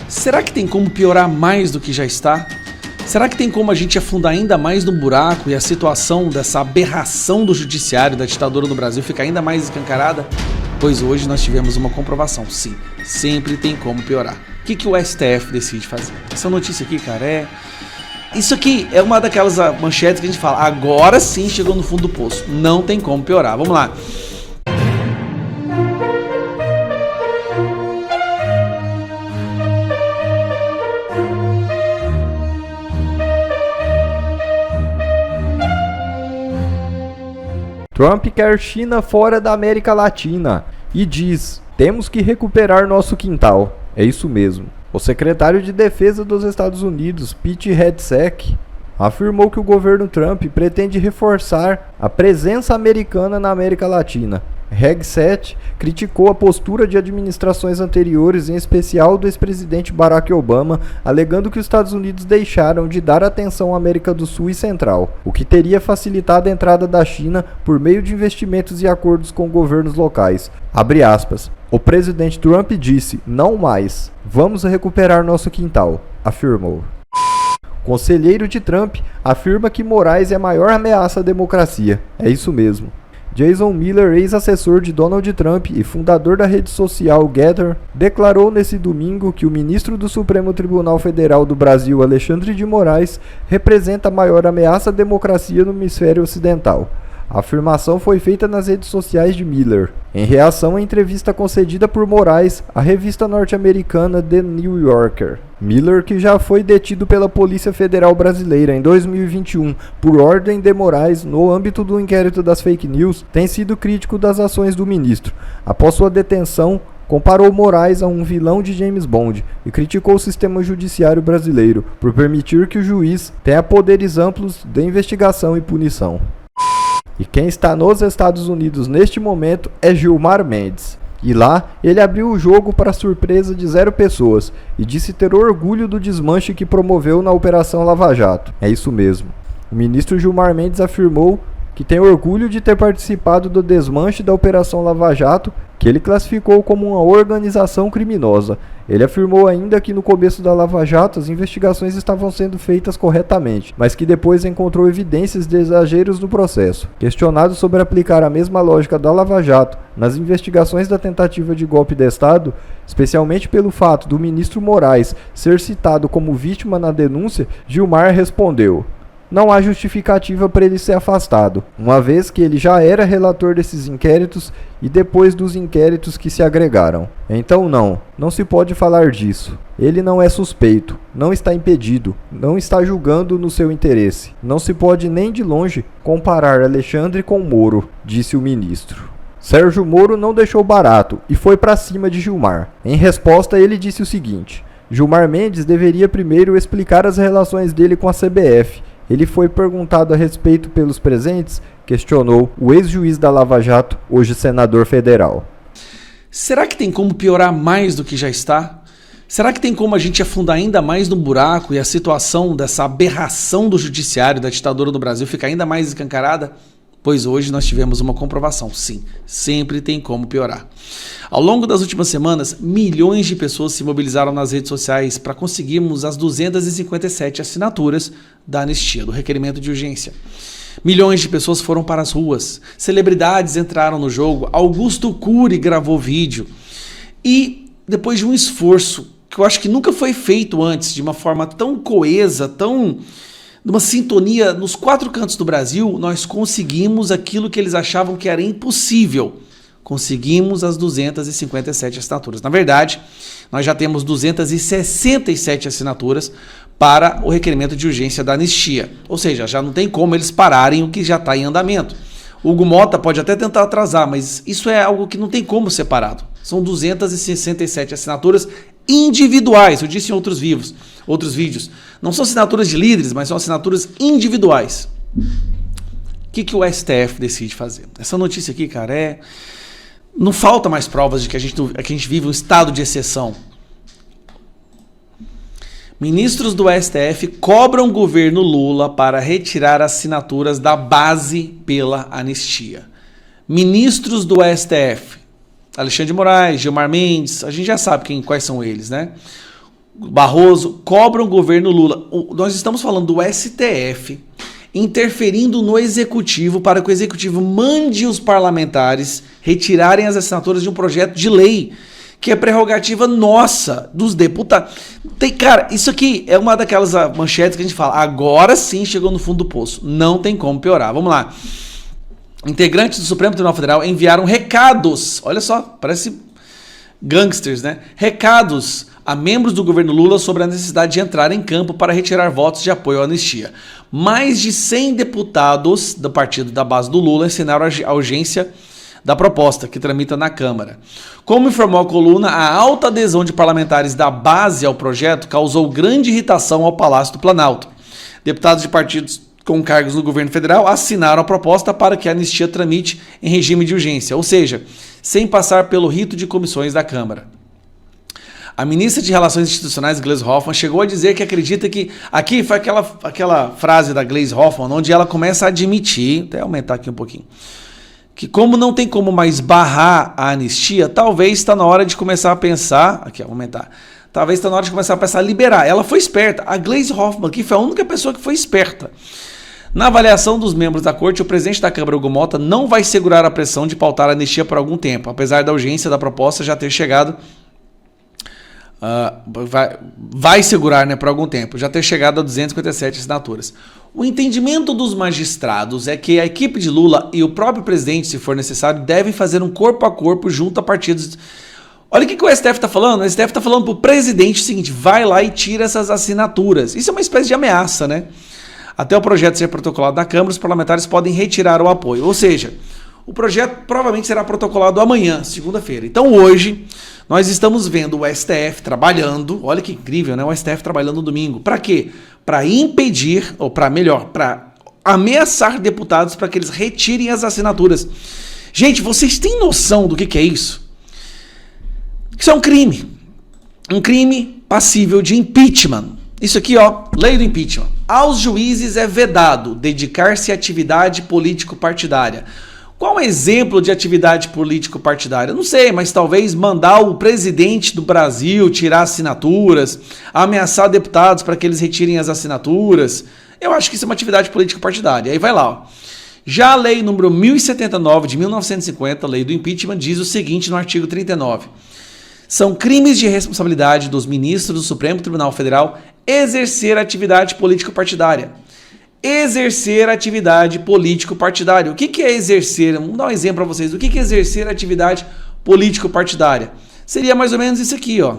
Será que tem como piorar mais do que já está? Será que tem como a gente afundar ainda mais no buraco e a situação dessa aberração do judiciário, da ditadura no Brasil ficar ainda mais escancarada? Pois hoje nós tivemos uma comprovação, sim, sempre tem como piorar. O que o STF decide fazer? Essa notícia aqui, cara, isso aqui é uma daquelas manchetes que a gente fala, agora sim chegou no fundo do poço, não tem como piorar. Vamos lá. Trump quer China fora da América Latina e diz: temos que recuperar nosso quintal. É isso mesmo. O secretário de Defesa dos Estados Unidos, Pete Hegseth, afirmou que o governo Trump pretende reforçar a presença americana na América Latina. Hegseth criticou a postura de administrações anteriores, em especial do ex-presidente Barack Obama, alegando que os Estados Unidos deixaram de dar atenção à América do Sul e Central, o que teria facilitado a entrada da China por meio de investimentos e acordos com governos locais. Abre aspas. O presidente Trump disse: não mais, vamos recuperar nosso quintal, afirmou. Conselheiro de Trump afirma que Moraes é a maior ameaça à democracia. É isso mesmo. Jason Miller, ex-assessor de Donald Trump e fundador da rede social Gettr, declarou nesse domingo que o ministro do Supremo Tribunal Federal do Brasil, Alexandre de Moraes, representa a maior ameaça à democracia no hemisfério ocidental. A afirmação foi feita nas redes sociais de Miller, em reação à entrevista concedida por Moraes à revista norte-americana The New Yorker. Miller, que já foi detido pela Polícia Federal Brasileira em 2021 por ordem de Moraes no âmbito do inquérito das fake news, tem sido crítico das ações do ministro. Após sua detenção, comparou Moraes a um vilão de James Bond e criticou o sistema judiciário brasileiro por permitir que o juiz tenha poderes amplos de investigação e punição. E quem está nos Estados Unidos neste momento é Gilmar Mendes. E lá, ele abriu o jogo para surpresa de 0 pessoas e disse ter orgulho do desmanche que promoveu na Operação Lava Jato. É isso mesmo. O ministro Gilmar Mendes afirmou que tem orgulho de ter participado do desmanche da Operação Lava Jato, que ele classificou como uma organização criminosa. Ele afirmou ainda que no começo da Lava Jato as investigações estavam sendo feitas corretamente, mas que depois encontrou evidências de exageros no processo. Questionado sobre aplicar a mesma lógica da Lava Jato nas investigações da tentativa de golpe de Estado, especialmente pelo fato do ministro Moraes ser citado como vítima na denúncia, Gilmar respondeu: não há justificativa para ele ser afastado, uma vez que ele já era relator desses inquéritos e depois dos inquéritos que se agregaram. Então não se pode falar disso. Ele não é suspeito, não está impedido, não está julgando no seu interesse. Não se pode nem de longe comparar Alexandre com Moro, disse o ministro. Sérgio Moro não deixou barato e foi para cima de Gilmar. Em resposta, ele disse o seguinte: Gilmar Mendes deveria primeiro explicar as relações dele com a CBF. Ele foi perguntado a respeito pelos presentes, questionou o ex-juiz da Lava Jato, hoje senador federal. Será que tem como piorar mais do que já está? Será que tem como a gente afundar ainda mais no buraco e a situação dessa aberração do judiciário, da ditadura do Brasil ficar ainda mais escancarada? Pois hoje nós tivemos uma comprovação, sim, sempre tem como piorar. Ao longo das últimas semanas, milhões de pessoas se mobilizaram nas redes sociais para conseguirmos as 257 assinaturas da anistia, do requerimento de urgência. Milhões de pessoas foram para as ruas, celebridades entraram no jogo, Augusto Cury gravou vídeo e depois de um esforço que eu acho que nunca foi feito antes, de uma forma tão coesa, numa sintonia nos 4 cantos do Brasil, nós conseguimos aquilo que eles achavam que era impossível. Conseguimos as 257 assinaturas. Na verdade, nós já temos 267 assinaturas para o requerimento de urgência da anistia. Ou seja, já não tem como eles pararem o que já está em andamento. Hugo Mota pode até tentar atrasar, mas isso é algo que não tem como ser parado. São 267 assinaturas individuais, eu disse em outros vídeos. Não são assinaturas de líderes, mas são assinaturas individuais. O que o STF decide fazer? Essa notícia aqui, cara, não falta mais provas de que a gente vive um estado de exceção. Ministros do STF cobram o governo Lula para retirar assinaturas da base pela anistia. Ministros do STF, Alexandre de Moraes, Gilmar Mendes, a gente já sabe quais são eles, né? Barroso cobram o governo Lula. Nós estamos falando do STF interferindo no executivo para que o executivo mande os parlamentares retirarem as assinaturas de um projeto de lei que é prerrogativa nossa, dos deputados. Cara, isso aqui é uma daquelas manchetes que a gente fala, agora sim chegou no fundo do poço, não tem como piorar. Vamos lá. Integrantes do Supremo Tribunal Federal enviaram recados, olha só, parece gangsters, né? Recados a membros do governo Lula sobre a necessidade de entrar em campo para retirar votos de apoio à anistia. Mais de 100 deputados do partido da base do Lula assinaram a urgência da proposta, que tramita na Câmara. Como informou a coluna, a alta adesão de parlamentares da base ao projeto causou grande irritação ao Palácio do Planalto. Deputados de partidos com cargos no governo federal assinaram a proposta para que a anistia tramite em regime de urgência, ou seja, sem passar pelo rito de comissões da Câmara. A ministra de Relações Institucionais, Gleisi Hoffmann, chegou a dizer que acredita que... Aqui foi aquela frase da Gleisi Hoffmann, onde ela começa a admitir, até aumentar aqui um pouquinho, que como não tem como mais barrar a anistia, talvez está na hora de começar a pensar... Aqui, aumentar. Talvez está na hora de começar a pensar a liberar. Ela foi esperta. A Gleisi Hoffmann aqui foi a única pessoa que foi esperta. Na avaliação dos membros da corte, o presidente da Câmara, Hugo Mota, não vai segurar a pressão de pautar a anistia por algum tempo, apesar da urgência da proposta já ter chegado... vai segurar, né, por algum tempo, já ter chegado a 257 assinaturas. O entendimento dos magistrados é que a equipe de Lula e o próprio presidente, se for necessário, devem fazer um corpo a corpo junto a partidos. Olha o que o STF está falando. O STF está falando para o presidente o seguinte: vai lá e tira essas assinaturas. Isso é uma espécie de ameaça, né? Até o projeto ser protocolado na Câmara, os parlamentares podem retirar o apoio. Ou seja, o projeto provavelmente será protocolado amanhã, segunda-feira. Então hoje nós estamos vendo o STF trabalhando, olha que incrível, né? O STF trabalhando no domingo. Para quê? Para impedir, ou para melhor, para ameaçar deputados para que eles retirem as assinaturas. Gente, vocês têm noção do que é isso? Isso é um crime. Um crime passível de impeachment. Isso aqui, ó, lei do impeachment. Aos juízes é vedado dedicar-se à atividade político-partidária. Qual é o exemplo de atividade político-partidária? Não sei, mas talvez mandar o presidente do Brasil tirar assinaturas, ameaçar deputados para que eles retirem as assinaturas. Eu acho que isso é uma atividade político-partidária. Aí vai lá, ó. Já a lei número 1079 de 1950, lei do impeachment, diz o seguinte no artigo 39. São crimes de responsabilidade dos ministros do Supremo Tribunal Federal exercer atividade político-partidária. Exercer atividade político-partidária. O que é exercer? Vamos dar um exemplo para vocês. O que é exercer atividade político-partidária? Seria mais ou menos isso aqui, ó.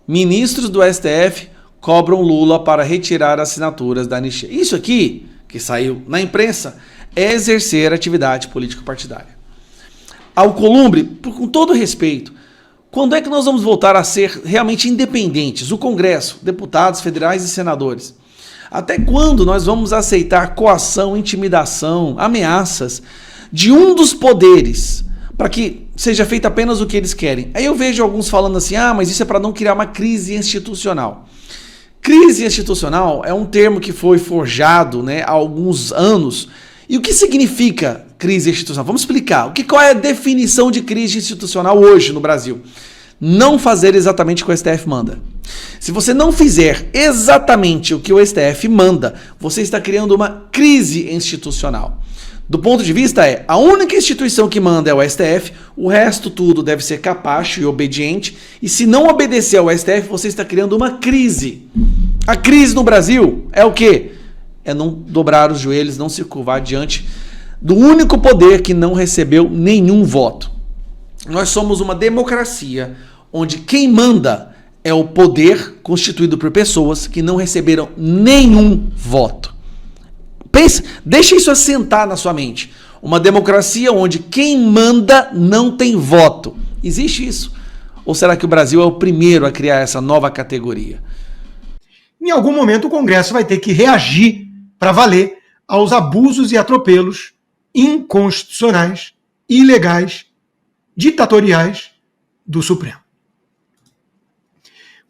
Ministros do STF cobram Lula para retirar assinaturas da anistia. Isso aqui, que saiu na imprensa, é exercer atividade político-partidária. Alcolumbre, com todo respeito, quando é que nós vamos voltar a ser realmente independentes? O Congresso, deputados federais e senadores. Até quando nós vamos aceitar coação, intimidação, ameaças de um dos poderes para que seja feito apenas o que eles querem? Aí eu vejo alguns falando assim, mas isso é para não criar uma crise institucional. Crise institucional é um termo que foi forjado, né, há alguns anos. E o que significa crise institucional? Vamos explicar. Qual é a definição de crise institucional hoje no Brasil? Não fazer exatamente o que o STF manda. Se você não fizer exatamente o que o STF manda, você está criando uma crise institucional. Do ponto de vista a única instituição que manda é o STF, o resto tudo deve ser capacho e obediente, e se não obedecer ao STF, você está criando uma crise. A crise no Brasil é o quê? É não dobrar os joelhos, não se curvar diante do único poder que não recebeu nenhum voto. Nós somos uma democracia onde quem manda é o poder constituído por pessoas que não receberam nenhum voto. Pense, deixa isso assentar na sua mente. Uma democracia onde quem manda não tem voto. Existe isso? Ou será que o Brasil é o primeiro a criar essa nova categoria? Em algum momento o Congresso vai ter que reagir para valer aos abusos e atropelos inconstitucionais, ilegais, ditatoriais do Supremo.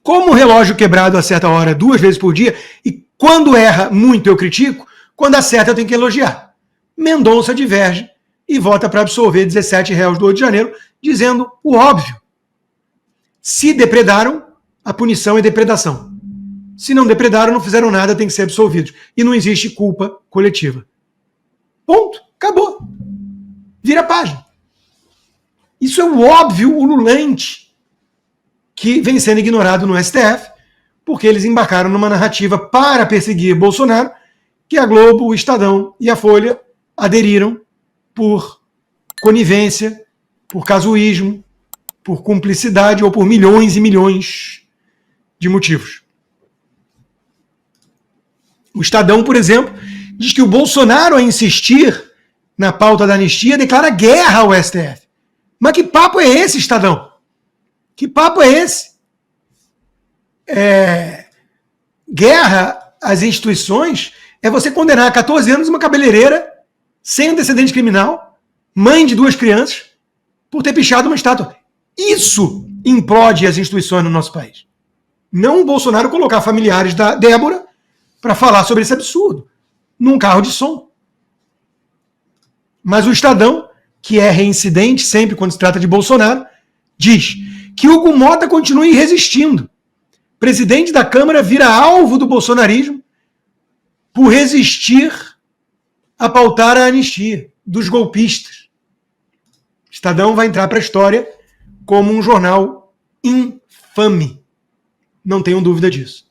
Como o relógio quebrado acerta a hora 2 vezes por dia, e quando erra muito eu critico, quando acerta eu tenho que elogiar. Mendonça diverge e vota para absolver 17 réus do 8 de janeiro, dizendo o óbvio. Se depredaram, a punição é depredação. Se não depredaram, não fizeram nada, tem que ser absolvidos. E não existe culpa coletiva. Ponto. Acabou. Vira a página. Isso é o óbvio ululante que vem sendo ignorado no STF, porque eles embarcaram numa narrativa para perseguir Bolsonaro, que a Globo, o Estadão e a Folha aderiram por conivência, por casuísmo, por cumplicidade ou por milhões e milhões de motivos. O Estadão, por exemplo, diz que o Bolsonaro, a insistir na pauta da anistia, declara guerra ao STF. Mas que papo é esse, Estadão? Que papo é esse? Guerra às instituições é você condenar a 14 anos uma cabeleireira sem antecedente criminal, mãe de 2 crianças, por ter pichado uma estátua. Isso implode as instituições no nosso país. Não o Bolsonaro colocar familiares da Débora para falar sobre esse absurdo num carro de som. Mas o Estadão, que é reincidente sempre quando se trata de Bolsonaro, diz que Hugo Mota continua resistindo. Presidente da Câmara vira alvo do bolsonarismo por resistir a pautar a anistia dos golpistas. Estadão vai entrar para a história como um jornal infame. Não tenham dúvida disso.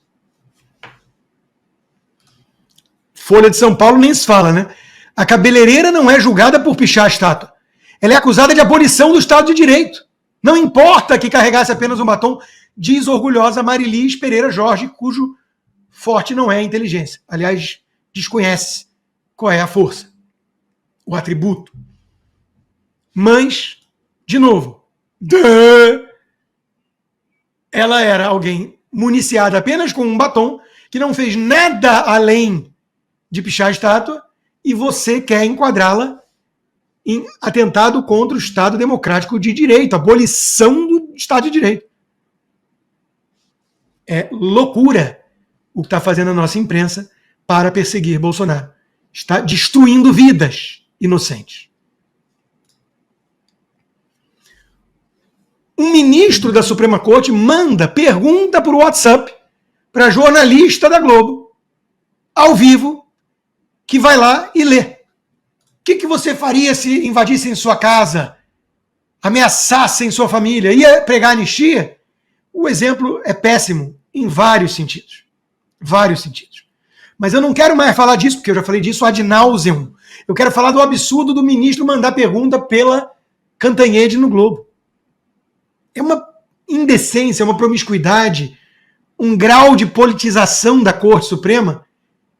Folha de São Paulo nem se fala, né? A cabeleireira não é julgada por pichar a estátua. Ela é acusada de abolição do Estado de Direito. Não importa que carregasse apenas um batom, diz orgulhosa Marilis Pereira Jorge, cujo forte não é a inteligência. Aliás, desconhece qual é a força, o atributo. Mas, de novo, ela era alguém municiada apenas com um batom, que não fez nada além de pichar a estátua, e você quer enquadrá-la em atentado contra o Estado Democrático de Direito, abolição do Estado de Direito. É loucura o que está fazendo a nossa imprensa para perseguir Bolsonaro. Está destruindo vidas inocentes. Um ministro da Suprema Corte manda pergunta por WhatsApp para jornalista da Globo, ao vivo, que vai lá e lê. O que você faria se invadissem sua casa, ameaçassem sua família? Ia pregar anistia? O exemplo é péssimo em vários sentidos. Vários sentidos. Mas eu não quero mais falar disso, porque eu já falei disso ad nauseam. Eu quero falar do absurdo do ministro mandar pergunta pela Cantanhede no Globo. É uma indecência, uma promiscuidade, um grau de politização da Corte Suprema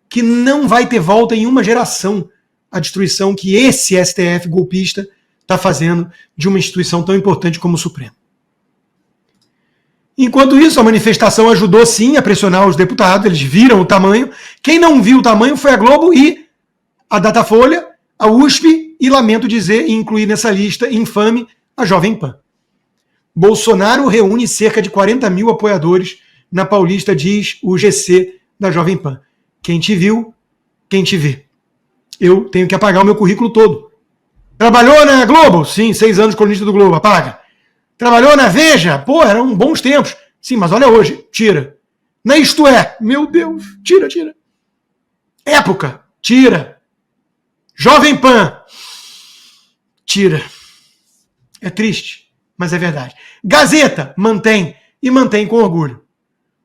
que não vai ter volta em uma geração. A destruição que esse STF golpista está fazendo de uma instituição tão importante como o Supremo. Enquanto isso, a manifestação ajudou sim a pressionar os deputados, eles viram o tamanho. Quem não viu o tamanho foi a Globo e a Datafolha, a USP e, lamento dizer, e incluir nessa lista infame, a Jovem Pan. Bolsonaro reúne cerca de 40 mil apoiadores na Paulista, diz o GC da Jovem Pan. Quem te viu, quem te vê. Eu tenho que apagar o meu currículo todo. Trabalhou na Globo? Sim, 6 anos colunista do Globo, apaga. Trabalhou na Veja? Pô, eram bons tempos. Sim, mas olha hoje, tira. Na Isto É, meu Deus, tira. Época, tira. Jovem Pan, tira. É triste, mas é verdade. Gazeta, mantém, e mantém com orgulho.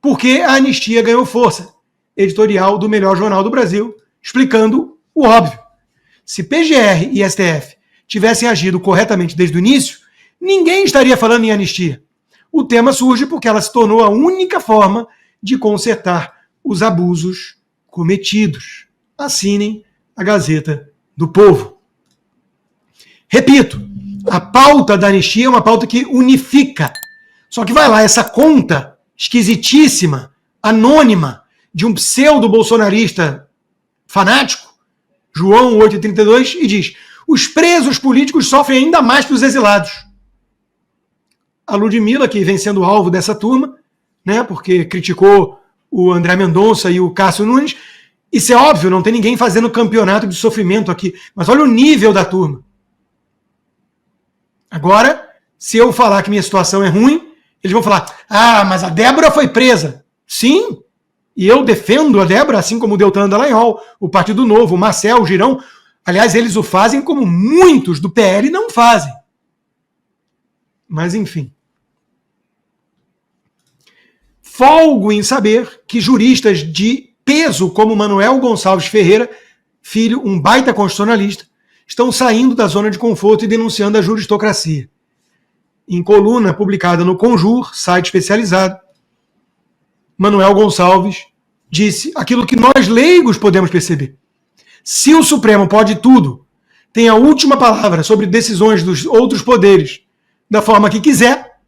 Porque a anistia ganhou força. Editorial do melhor jornal do Brasil, explicando o óbvio. Se PGR e STF tivessem agido corretamente desde o início, ninguém estaria falando em anistia. O tema surge porque ela se tornou a única forma de consertar os abusos cometidos. Assinem a Gazeta do Povo. Repito, a pauta da anistia é uma pauta que unifica. Só que vai lá essa conta esquisitíssima, anônima, de um pseudo-bolsonarista fanático, João 832, e diz: os presos políticos sofrem ainda mais que os exilados. A Ludmilla, que vem sendo alvo dessa turma, né, porque criticou o André Mendonça e o Cássio Nunes, isso é óbvio, não tem ninguém fazendo campeonato de sofrimento aqui, mas olha o nível da turma. Agora, se eu falar que minha situação é ruim, Eles vão falar, mas a Débora foi presa. Sim, e eu defendo a Débora, assim como o Deltan Dallagnol, o Partido Novo, o Marcel, o Girão. Aliás, eles o fazem como muitos do PL não fazem. Mas, enfim. Folgo em saber que juristas de peso como Manuel Gonçalves Ferreira, filho, um baita constitucionalista, estão saindo da zona de conforto e denunciando a juristocracia. Em coluna publicada no Conjur, site especializado, Manuel Gonçalves disse aquilo que nós leigos podemos perceber. Se o Supremo pode tudo, tem a última palavra sobre decisões dos outros poderes da forma que quiser,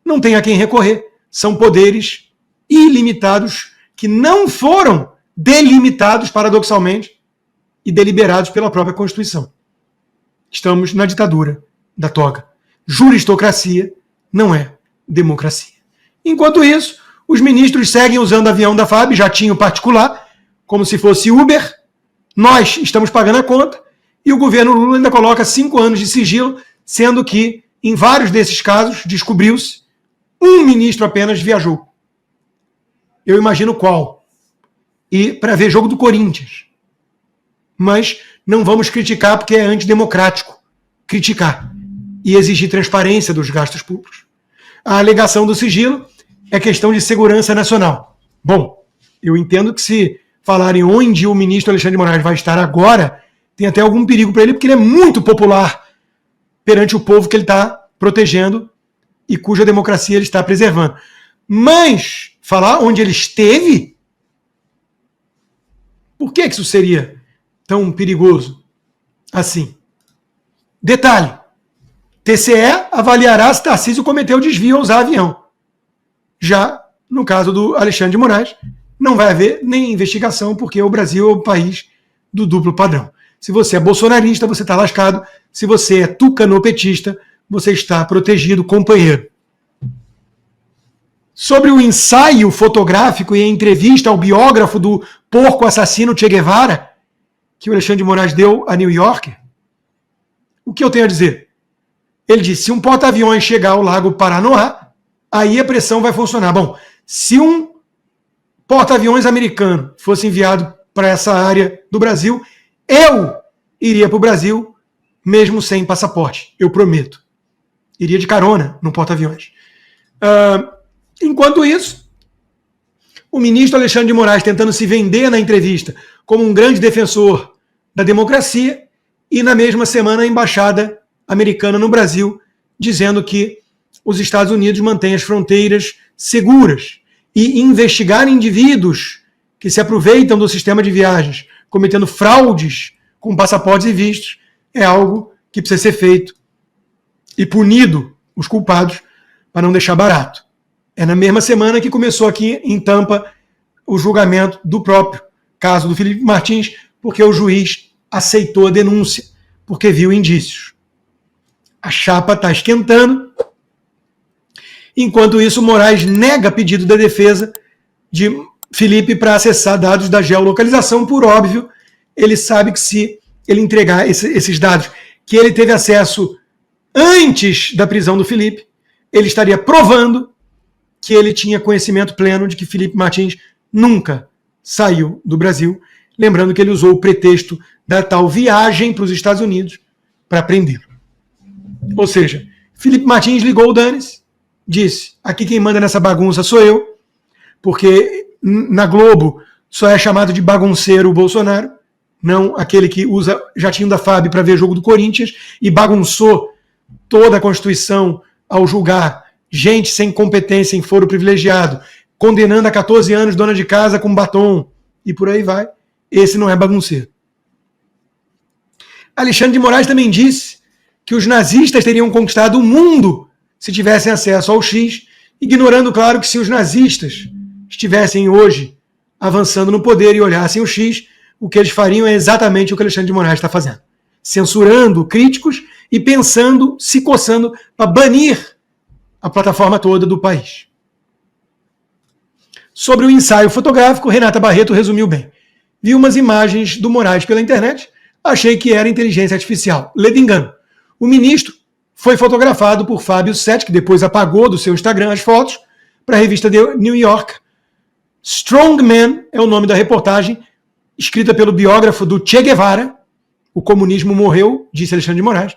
não tem a quem recorrer. São poderes ilimitados que não foram delimitados, paradoxalmente, e deliberados pela própria Constituição. Estamos na ditadura da toga. Juristocracia não é democracia. Enquanto isso, os ministros seguem usando avião da FAB, jatinho particular, como se fosse Uber. Nós estamos pagando a conta e o governo Lula ainda coloca 5 anos de sigilo, sendo que, em vários desses casos, descobriu-se, um ministro apenas viajou. Eu imagino qual. E para ver jogo do Corinthians. Mas não vamos criticar porque é antidemocrático criticar e exigir transparência dos gastos públicos. A alegação do sigilo é questão de segurança nacional. Bom, eu entendo que se falarem onde o ministro Alexandre de Moraes vai estar agora, tem até algum perigo para ele, porque ele é muito popular perante o povo que ele está protegendo e cuja democracia ele está preservando. Mas falar onde ele esteve? Por que isso seria tão perigoso assim? Detalhe, TCE avaliará se Tarcísio cometeu desvio ao usar avião. Já no caso do Alexandre de Moraes, não vai haver nem investigação, porque o Brasil é o país do duplo padrão. Se você é bolsonarista, você está lascado. Se você é tucanopetista, você está protegido, companheiro. Sobre o ensaio fotográfico e a entrevista ao biógrafo do porco assassino Che Guevara, que o Alexandre de Moraes deu a New Yorker, o que eu tenho a dizer? Ele disse, se um porta-aviões chegar ao Lago Paranoá, aí a pressão vai funcionar. Bom, se um porta-aviões americano fosse enviado para essa área do Brasil, eu iria para o Brasil mesmo sem passaporte, eu prometo. Iria de carona no porta-aviões. Enquanto isso, o ministro Alexandre de Moraes tentando se vender na entrevista como um grande defensor da democracia e na mesma semana a embaixada americana no Brasil dizendo que os Estados Unidos mantêm as fronteiras seguras e investigar indivíduos que se aproveitam do sistema de viagens, cometendo fraudes com passaportes e vistos, é algo que precisa ser feito e punido os culpados para não deixar barato. É na mesma semana que começou aqui em Tampa o julgamento do próprio caso do Felipe Martins, porque o juiz aceitou a denúncia, porque viu indícios. A chapa está esquentando. Enquanto isso, Moraes nega pedido da defesa de Felipe para acessar dados da geolocalização. Por óbvio, ele sabe que se ele entregar esses dados que ele teve acesso antes da prisão do Felipe, ele estaria provando que ele tinha conhecimento pleno de que Felipe Martins nunca saiu do Brasil. Lembrando que ele usou o pretexto da tal viagem para os Estados Unidos para prendê-lo. Ou seja, Felipe Martins ligou o dane-se, disse, aqui quem manda nessa bagunça sou eu, porque na Globo só é chamado de bagunceiro o Bolsonaro, não aquele que usa jatinho da FAB para ver jogo do Corinthians e bagunçou toda a Constituição ao julgar gente sem competência em foro privilegiado, condenando a 14 anos dona de casa com batom e por aí vai. Esse não é bagunceiro. Alexandre de Moraes também disse que os nazistas teriam conquistado o mundo se tivessem acesso ao X, ignorando, claro, que se os nazistas estivessem hoje avançando no poder e olhassem o X, o que eles fariam é exatamente o que Alexandre de Moraes está fazendo. Censurando críticos e pensando, se coçando para banir a plataforma toda do país. Sobre o ensaio fotográfico, Renata Barreto resumiu bem. Vi umas imagens do Moraes pela internet, achei que era inteligência artificial. Leve engano. O ministro foi fotografado por Fábio Sete, que depois apagou do seu Instagram as fotos, para a revista The New York. Strongman é o nome da reportagem, escrita pelo biógrafo do Che Guevara. O comunismo morreu, disse Alexandre de Moraes.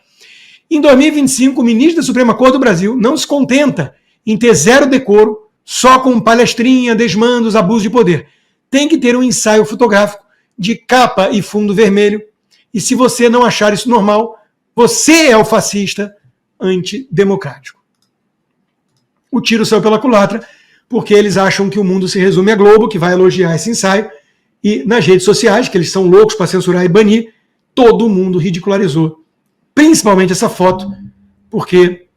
Em 2025, o ministro da Suprema Corte do Brasil não se contenta em ter zero decoro, só com palestrinha, desmandos, abuso de poder. Tem que ter um ensaio fotográfico de capa e fundo vermelho. E se você não achar isso normal, você é o fascista antidemocrático. O tiro saiu pela culatra, porque eles acham que o mundo se resume a Globo, que vai elogiar esse ensaio, e nas redes sociais, que eles são loucos para censurar e banir, todo mundo ridicularizou, principalmente essa foto, porque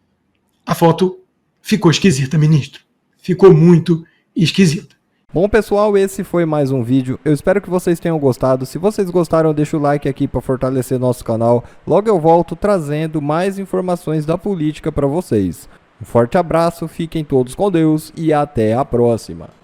a foto ficou esquisita, ministro. Ficou muito esquisita. Bom, pessoal, esse foi mais um vídeo. Eu espero que vocês tenham gostado. Se vocês gostaram, deixa o like aqui para fortalecer nosso canal. Logo eu volto trazendo mais informações da política para vocês. Um forte abraço, fiquem todos com Deus e até a próxima.